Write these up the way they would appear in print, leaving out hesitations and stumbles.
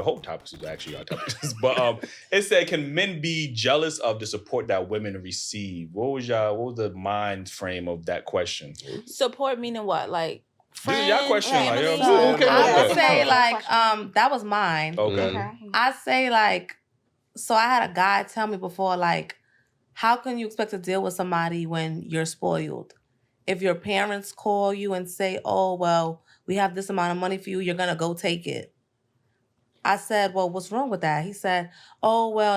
the whole topic is actually our topic. But it said, can men be jealous of the support that women receive? What was the mind frame of that question? Support meaning what? Like friends, this is your question. family? Like, you know what I'm saying? I would say like that was mine. Okay. I say like, so I had a guy tell me before, like, how can you expect to deal with somebody when you're spoiled? If your parents call you and say, oh, well, we have this amount of money for you, you're going to go take it. I said, well, what's wrong with that? He said, oh, well,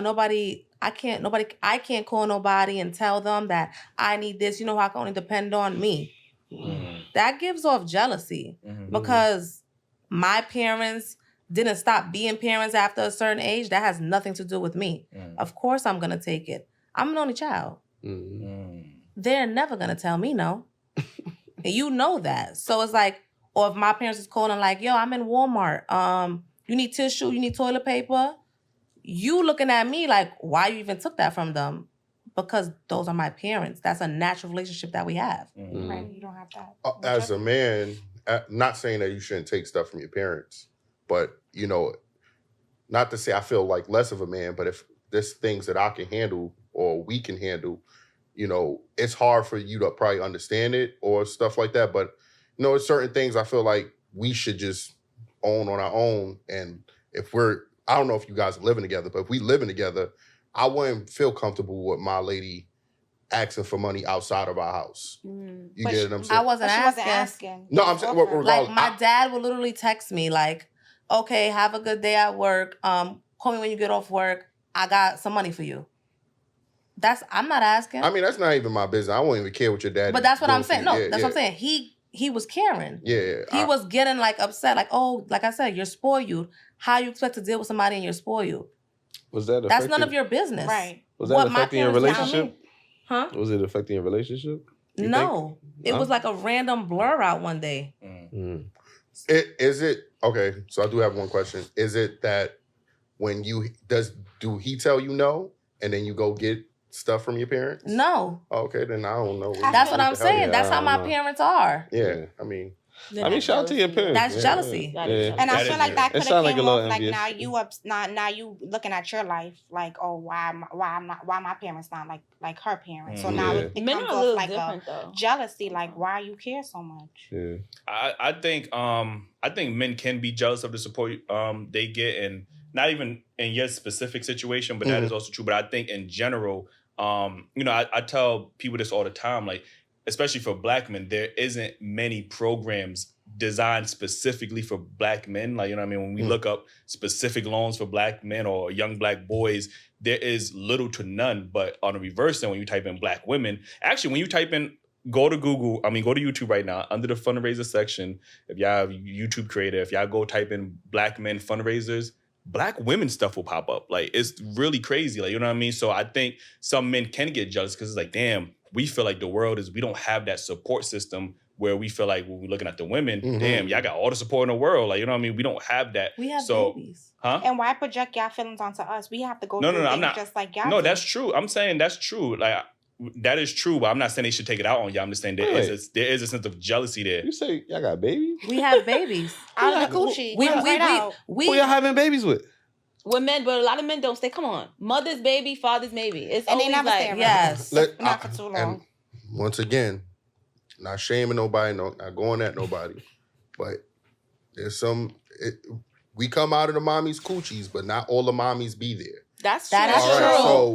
I can't call nobody and tell them that I need this. You know, I can only depend on me. Mm-hmm. That gives off jealousy because my parents didn't stop being parents after a certain age. That has nothing to do with me. Of course I'm going to take it. I'm an only child. They're never going to tell me no. And you know that. So it's like, or if my parents is calling like, yo, I'm in Walmart. You need tissue, you need toilet paper. You looking at me like, why you even took that from them? Because those are my parents. That's a natural relationship that we have. Right, you don't have that. As a man, not saying that you shouldn't take stuff from your parents, but, you know, not to say I feel like less of a man, but if there's things that I can handle or we can handle, you know, it's hard for you to probably understand it or stuff like that. But, you know, it's certain things I feel like we should just own on our own. And if I don't know if you guys are living together, but if we living together, I wouldn't feel comfortable with my lady asking for money outside of our house. You get what I'm saying? I wasn't asking. No, I'm saying, like my dad would literally text me like, okay, have a good day at work. Call me when you get off work. I got some money for you. I'm not asking. I mean, that's not even my business. I won't even care what your dad. But that's what I'm saying. No, that's what I'm saying. He was caring. Yeah. He was getting like upset. Like, oh, like I said, you're spoiled. How you expect to deal with somebody and you're spoiled? Was that That's none of your business. Right. Was that affecting your relationship? Huh? Was it affecting your relationship? No. It was like a random blur out one day. Is it okay, so I do have one question. Is it that when do he tell you no and then you go get stuff from your parents? No. Okay, then I don't know. That's what I'm saying. That's how my parents are. Yeah, I mean, shout out to your parents. That's jealousy. Yeah. And I feel like that could have like came a little off like envious. now you looking at your life like, oh, why my parents not like her parents. So now it Men comes are a off little like different, a though. jealousy, like why you care so much. Yeah. I think men can be jealous of the support they get, and not even in your specific situation, but that is also true. But I think in general, you know, I tell people this all the time, like, especially for Black men, there isn't many programs designed specifically for Black men. Like, you know what I mean? When we look up specific loans for Black men or young Black boys, there is little to none. But on the reverse end, when you type in Black women, actually, when you type in, go to YouTube right now, under the fundraiser section, if y'all have YouTube creator, if y'all go type in Black men fundraisers, Black women stuff will pop up. Like, it's really crazy. Like, you know what I mean? So I think some men can get jealous because it's like, damn, we feel like we don't have that support system where we feel like when we're looking at the women, damn, y'all got all the support in the world. Like, you know what I mean? We don't have that. We have babies. Huh? And why project y'all feelings onto us? We have to go through things I'm not, just like y'all No, do. that's true. I'm saying that's true. Like, that is true, but I'm not saying they should take it out on y'all. I'm just saying there is a sense of jealousy there. You say y'all got babies? We have babies. Out of the coochie. Who y'all having babies with? With men, but a lot of men don't stay. Come on, mother's baby, father's baby. It's and always they never like, stay around. Yes, not for too long. And once again, not shaming nobody, not going at nobody, but there's we come out of the mommy's coochies, but not all the mommies be there. That's true. That is All true. right, so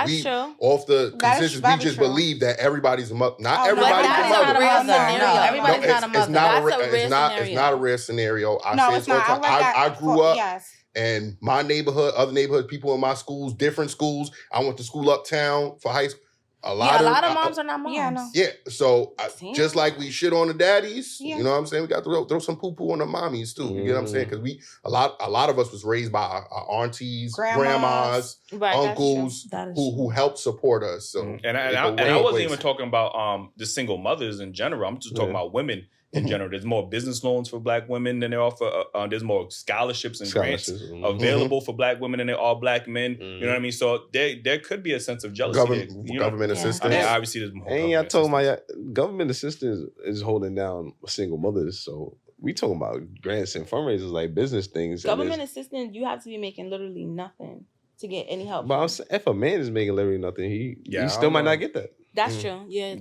we true. off the consensus, we just believe that everybody's a mother. Not everybody's a mother. No, everybody's not a mother. It's not a rare scenario. It's not. I grew up, and my neighborhood, other neighborhood, people in my schools, different schools. I went to school uptown for high school. A lot of moms are not moms. Yeah, no. Yeah, so just like we shit on the daddies, you know what I'm saying? We got to throw some poo-poo on the mommies too. You get what I'm saying? Because a lot of us was raised by our aunties, grandmas, uncles who helped support us. So and I wasn't even talking about the single mothers in general. I'm just talking about women in general. There's more business loans for Black women than there are for there's more scholarships and grants available for Black women than there are Black men. You know what I mean? So there could be a sense of jealousy. Government assistance. I mean, obviously there's more. And I told my government assistance is holding down single mothers. So we talking about grants and fundraisers like business things. Government assistance, you have to be making literally nothing to get any help. But I'm saying, if a man is making literally nothing, he still might not get that. That's true. Yeah.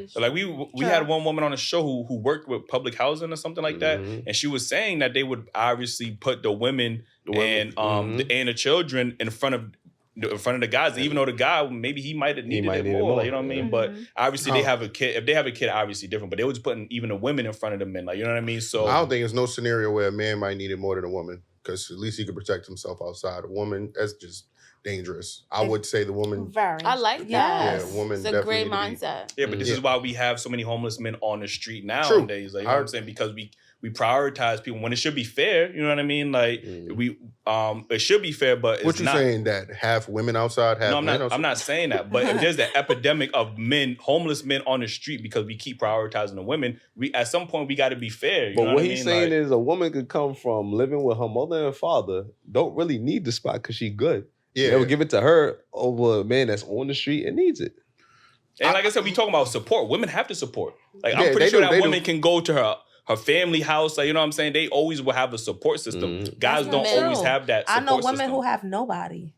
So like we had one woman on the show who worked with public housing or something like that, and she was saying that they would obviously put the women and the children in front of the guys, even though the guy maybe he might have needed it more. Like, you know what I mean? But obviously they have a kid. If they have a kid, obviously different. But they was putting even the women in front of the men. Like, you know what I mean? So I don't think there's no scenario where a man might need it more than a woman, because at least he could protect himself outside. A woman, that's just dangerous. I would say the woman. Very. I like that. Yeah, woman. It's a great mindset. Yeah, but this is why we have so many homeless men on the street nowadays. Like, you know what I'm saying? Because we prioritize people when it should be fair. You know what I mean? Like it should be fair, but it's what you not. Saying that half women outside, half men outside? I'm not saying that. But if there's an epidemic of homeless men on the street because we keep prioritizing the women, at some point we got to be fair. But what he's saying is a woman could come from living with her mother and father, don't really need the spot because she good. Yeah, they would give it to her over a man that's on the street and needs it. And like I said, we talking about support. Women have to support. Like I'm pretty sure that woman can go to her family house. Like, you know what I'm saying? They always will have a support system. Guys don't always have that support I know women system. who have nobody.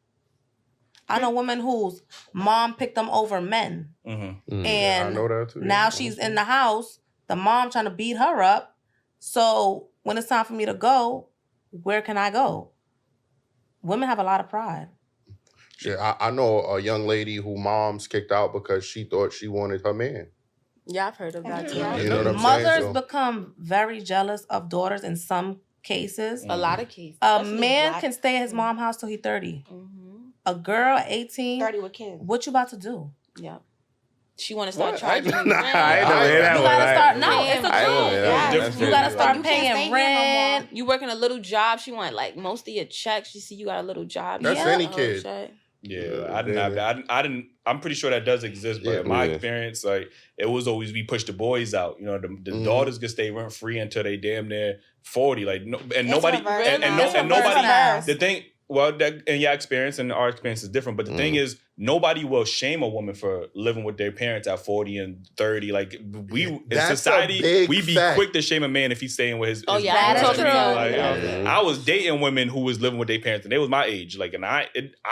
I know women whose mom picked them over men. And I know that too. Now she's in the house, the mom trying to beat her up. So when it's time for me to go, where can I go? Women have a lot of pride. Yeah, I know a young lady who mom's kicked out because she thought she wanted her man. Yeah, I've heard of that too. You know what I'm Mothers saying? So, become very jealous of daughters in some cases. A lot of cases. A man can stay at his mom's house till he's 30. A girl at 18, 30 with kids. what you about to do? Yeah. She want to start charging I you rent. You gotta start. No, it's a Yeah. You gotta start You can't paying stay here no rent. You working a little job. She want like most of your checks. She see you got a little job. That's any kid. Yeah, I didn't have that. I didn't. I'm pretty sure that does exist, but in my experience, like it was always we push the boys out. You know, the daughters could stay rent free until they damn near 40. Like nobody and nobody. The thing. Well, that in your experience and our experience is different, but the thing is, nobody will shame a woman for living with their parents at 40 and 30. Like in society, we be quick to shame a man if he's staying with his. That's true. I was dating women who was living with their parents and they was my age. Like, and I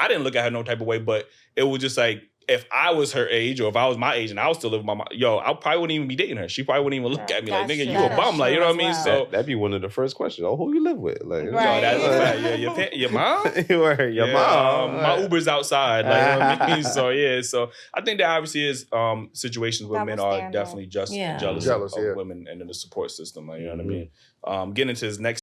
didn't look at her no type of way, but it was just like, if I was her age or if I was my age and I was still living with my mom, I probably wouldn't even be dating her. She probably wouldn't even look at me like, nigga, you a bum. Like, you know what I mean? So that'd be one of the first questions. Oh, who you live with? Like, that's a fact. Yeah, your mom? Your mom. My Uber's outside. Like, you know what I mean? So, yeah. So, I think there obviously is situations where men are definitely jealous of women and in the support system. Like, you know what I mean? Getting into this next